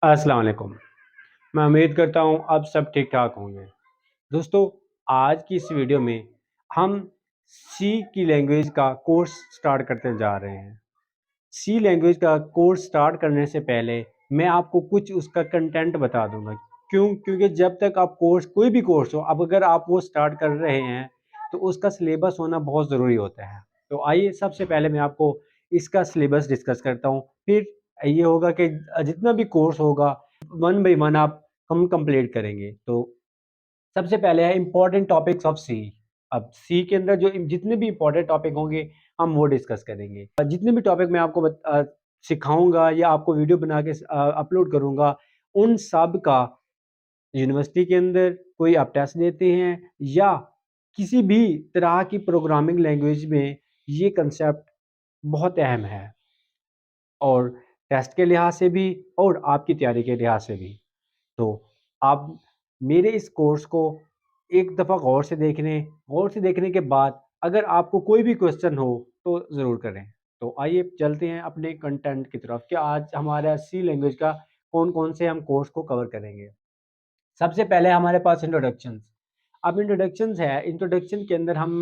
अस्सलाम वालेकुम। मैं उम्मीद करता हूँ आप सब ठीक-ठाक होंगे। दोस्तों, आज की इस वीडियो में हम सी की लैंग्वेज का कोर्स स्टार्ट करते जा रहे हैं। सी लैंग्वेज का कोर्स स्टार्ट करने से पहले मैं आपको कुछ उसका कंटेंट बता दूँगा। क्यों? क्योंकि जब तक आप कोर्स कोई भी कोर्स हो, अब अगर आप वो स्टार्ट कर रहे हैं, तो उसका सिलेबस होना बहुत ज़रूरी होता है। तो आइए सबसे पहले मैं आपको इसका सिलेबस डिस्कस करता हूँ। फिर ये होगा कि जितना भी कोर्स होगा, वन बाय वन हम कंप्लीट करेंगे। तो सबसे पहले है इम्पोर्टेंट टॉपिक्स ऑफ सी। अब सी के अंदर जो जितने भी इम्पोर्टेंट टॉपिक होंगे हम वो डिस्कस करेंगे। जितने भी टॉपिक मैं आपको सिखाऊंगा या आपको वीडियो बना के अपलोड करूंगा, उन सब का यूनिवर्सिटी के अंदर कोई आप टेस्ट देते हैं या किसी भी तरह की प्रोग्रामिंग लैंग्वेज में ये कंसेप्ट बहुत अहम है, और टेस्ट के लिहाज से भी और आपकी तैयारी के लिहाज से भी। तो आप मेरे इस कोर्स को एक दफ़ा गौर से देखने के बाद अगर आपको कोई भी क्वेश्चन हो तो ज़रूर करें। तो आइए चलते हैं अपने कंटेंट की तरफ कि आज हमारा सी लैंग्वेज का कौन-कौन से हम कोर्स को कवर करेंगे। सबसे पहले हमारे पास इंट्रोडक्शंस। अब इंट्रोडक्शंस है, इंट्रोडक्शन के अंदर हम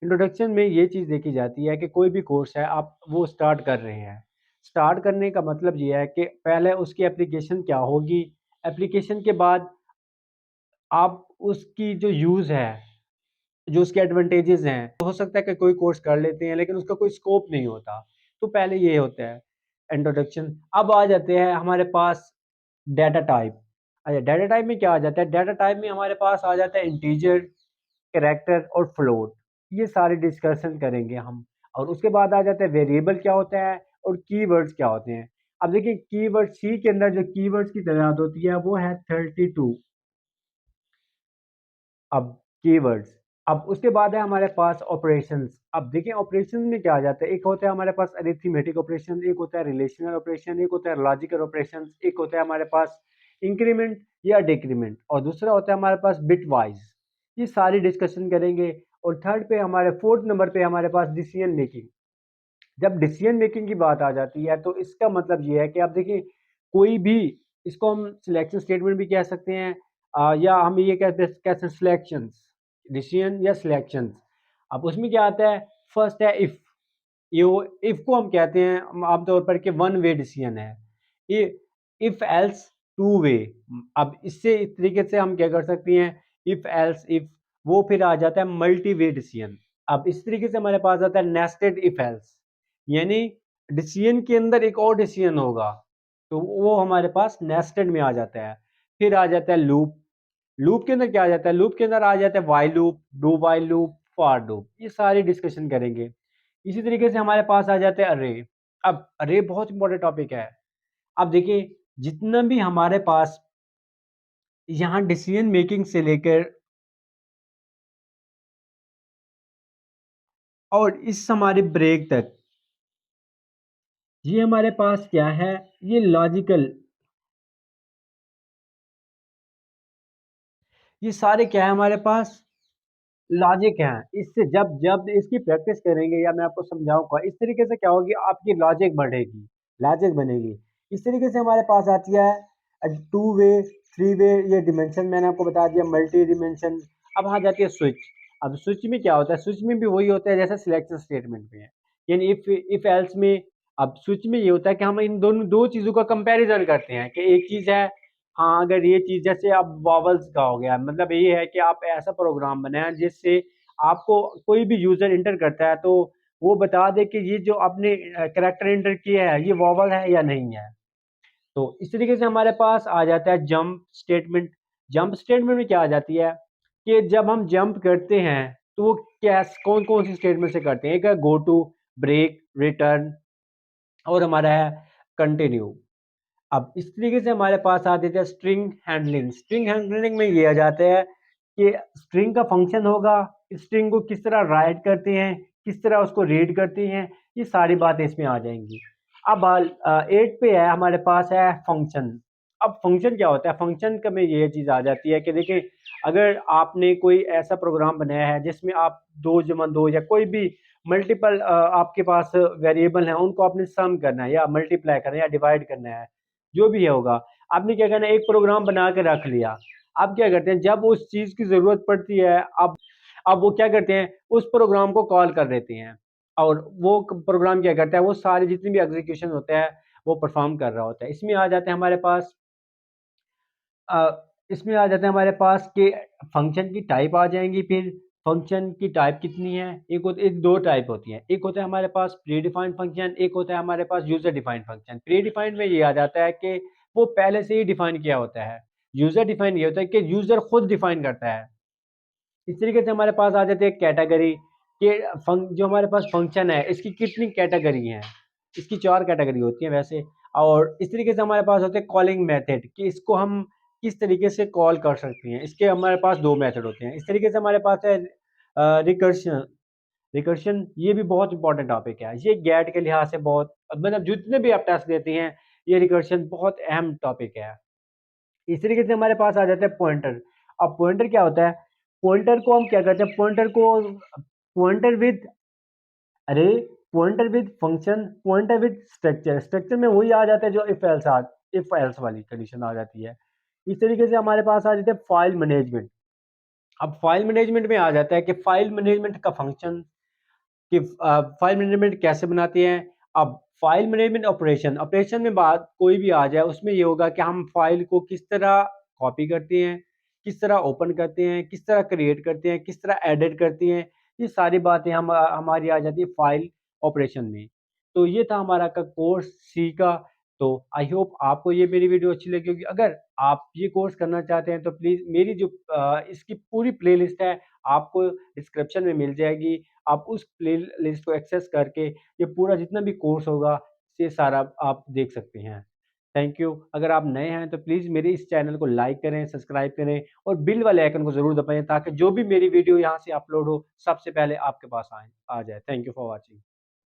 इंट्रोडक्शन में ये चीज़ देखी जाती है कि कोई भी कोर्स है आप वो स्टार्ट कर रहे हैं। स्टार्ट करने का मतलब ये है कि पहले उसकी एप्लीकेशन क्या होगी, एप्लीकेशन के बाद आप उसकी जो यूज़ है, जो उसके एडवांटेजेस हैं, तो हो सकता है कि कोई कोर्स कर लेते हैं लेकिन उसका कोई स्कोप नहीं होता। तो पहले ये होता है इंट्रोडक्शन। अब आ जाते हैं हमारे पास डाटा टाइप। अच्छा, डाटा टाइप में क्या आ जाता है? डाटा टाइप में हमारे पास आ जाता है इंटीजर, कैरेक्टर और फ्लोट। ये सारे डिस्कशन करेंगे हम। और उसके बाद आ जाता है वेरिएबल क्या होता है और कीवर्ड्स क्या होते हैं। अब देखिए, कीवर्ड सी के अंदर जो कीवर्ड्स की तादाद होती है वो है 32। अब कीवर्ड्स, अब उसके बाद है हमारे पास ऑपरेशंस। अब देखिए ऑपरेशंस में क्या आ जाता है, एक होता है हमारे पास अरिथमेटिक ऑपरेशन, एक होता है रिलेशनल ऑपरेशन, एक होता है लॉजिकल ऑपरेशन, एक होता है हमारे पास इंक्रीमेंट या डिक्रीमेंट, और दूसरा होता है हमारे पास बिट वाइज। ये सारी डिस्कशन करेंगे। और थर्ड पे हमारे फोर्थ नंबर पे हमारे पास डिसीजन मेकिंग। जब डिसीजन मेकिंग की बात आ जाती है तो इसका मतलब ये है कि आप देखिए, कोई भी, इसको हम सिलेक्शन स्टेटमेंट भी कह सकते हैं, या हम ये कहते हैं सिलेक्शंस, डिसीजन या सिलेक्शंस। अब उसमें क्या आता है, फर्स्ट है इफ। ये इफ को हम कहते हैं आमतौर पर कि वन वे डिसीजन है ये। If else two way. अब इससे इस तरीके से हम क्या कर सकते हैं, इफ एल्स इफ, वो फिर आ जाता है मल्टी वे डिसीजन। अब इस तरीके से हमारे पास आता है नेस्टेड इफ एल्स, यानी डिसीजन के अंदर एक और डिसीजन होगा, तो वो हमारे पास नेस्टेड में आ जाता है। फिर आ जाता है लूप। लूप के अंदर क्या आ जाता है, लूप के अंदर आ जाता है while loop, do while loop, for loop. ये सारी डिस्कशन करेंगे। इसी तरीके से हमारे पास आ जाते हैं अरे। अब अरे बहुत इंपॉर्टेंट टॉपिक है। अब देखिए, जितना भी हमारे पास यहाँ डिसीजन मेकिंग से लेकर और इस हमारे ब्रेक तक, ये हमारे पास क्या है, ये लॉजिकल, ये सारे क्या है हमारे पास, लॉजिक है। इससे जब जब इसकी प्रैक्टिस करेंगे या मैं आपको समझाऊंगा, इस तरीके से क्या होगी, आपकी लॉजिक बढ़ेगी, लॉजिक बनेगी। इस तरीके से हमारे पास आती है टू वे, थ्री वे, ये डिमेंशन मैंने आपको बता दिया, मल्टी डिमेंशन। अब आ जाती है स्विच। अब स्विच में क्या होता है, स्विच में भी वही होता है जैसे सिलेक्शन स्टेटमेंट में है, यानी इफ एल्स में। अब स्विच में ये होता है कि हम इन दोनों दो चीज़ों का कंपैरिजन करते हैं कि एक चीज़ है, हाँ, अगर ये चीज़ जैसे अब वॉवल्स का हो गया, मतलब ये है कि आप ऐसा प्रोग्राम बनाएं जिससे आपको कोई भी यूज़र इंटर करता है तो वो बता दे कि ये जो आपने कैरेक्टर इंटर किया है ये वॉवल है या नहीं है। तो इस तरीके से हमारे पास आ जाता है जंप स्टेटमेंट। जंप स्टेटमेंट में क्या आ जाती है कि जब हम जंप करते हैं तो वो क्या, कौन कौन सी स्टेटमेंट से करते हैं, एक है गो टू, ब्रेक, रिटर्न, और हमारा है कंटिन्यू। अब इस तरीके से हमारे पास आ जाते हैं स्ट्रिंग हैंडलिंग। स्ट्रिंग हैंडलिंग में ये आ जाता है कि स्ट्रिंग का फंक्शन होगा, स्ट्रिंग को किस तरह राइट करते हैं, किस तरह उसको रीड करते हैं, ये सारी बातें इसमें आ जाएंगी। अब 8 पे है हमारे पास है फंक्शन। अब फंक्शन क्या होता है, फंक्शन का में ये चीज़ आ जाती है कि देखिए, अगर आपने कोई ऐसा प्रोग्राम बनाया है जिसमें आप दो जमा दो या कोई भी मल्टीपल आपके पास वेरिएबल हैं, उनको आपने सम करना है या मल्टीप्लाई करना है या डिवाइड करना है, जो भी है होगा, आपने क्या करना है, एक प्रोग्राम बना के रख लिया। अब क्या करते हैं, जब उस चीज़ की ज़रूरत पड़ती है, अब वो क्या करते हैं, उस प्रोग्राम को कॉल कर देते हैं और वो प्रोग्राम क्या करता है, वो सारे जितने भी एग्जीक्यूशन होते हैं वो परफॉर्म कर रहा होता है। इसमें आ जाते हैं हमारे पास इसमें आ जाते हैं हमारे पास कि फंक्शन की टाइप आ जाएंगी। फिर फंक्शन की टाइप कितनी है, एक दो टाइप होती हैं। एक होता है हमारे पास प्री डिफाइंड फंक्शन, एक होता है हमारे पास user defined function. Predefined में ये आ जाता है कि वो पहले से ही डिफाइन किया होता है। यूजर डिफाइंड ये होता है कि यूजर खुद डिफाइन करता है। इस तरीके से हमारे पास आ जाती है कैटेगरी के जो हमारे पास फंक्शन है इसकी कितनी कैटेगरी हैं। इसकी 4 कैटेगरी होती हैं वैसे। और इस तरीके से हमारे पास होते हैं कॉलिंग मेथड कि इसको हम किस तरीके से कॉल कर सकते हैं। इसके हमारे पास 2 मेथड होते हैं। इस तरीके से हमारे पास है रिकर्शन। रिकर्शन ये भी बहुत इंपॉर्टेंट टॉपिक है। ये गेट के लिहाज से बहुत, मतलब जितने भी आप टेस्ट देते हैं, ये रिकर्शन बहुत अहम टॉपिक है। इस तरीके से हमारे पास आ जाता है पॉइंटर। अब पॉइंटर क्या होता है, पॉइंटर को हम क्या करते हैं, पॉइंटर विद अरे pointer with function, pointer with structure. Structure में वही आ जाता है जो इफ एल्स वाली कंडीशन आ जाती है। इस तरीके से हमारे पास आ जाता है फाइल मैनेजमेंट। अब फाइल मैनेजमेंट में आ जाता है कि फाइल मैनेजमेंट का फंक्शन कि फाइल मैनेजमेंट कैसे बनाते हैं। अब फाइल मैनेजमेंट ऑपरेशन, ऑपरेशन में बात कोई भी आ जाए उसमें ये होगा कि हम फाइल को किस तरह कॉपी करते हैं, किस तरह ओपन करते हैं, किस तरह क्रिएट करते हैं, किस तरह एडिट करते हैं। ये सारी बातें हम हमारी आ जाती है फाइल ऑपरेशन में। तो ये था हमारा का कोर्स सी का। तो आई होप आपको ये मेरी वीडियो अच्छी लगी होगी। अगर आप ये कोर्स करना चाहते हैं तो प्लीज़ मेरी जो इसकी पूरी प्लेलिस्ट है आपको डिस्क्रिप्शन में मिल जाएगी। आप उस प्ले लिस्ट को एक्सेस करके ये पूरा जितना भी कोर्स होगा, ये सारा आप देख सकते हैं। Thank you. अगर आप नए हैं तो प्लीज़ मेरे इस चैनल को लाइक करें, सब्सक्राइब करें और बिल वाले आइकन को ज़रूर दबाएँ ताकि जो भी मेरी वीडियो यहाँ से अपलोड हो, सबसे पहले आपके पास आ जाए। Thank you for watching.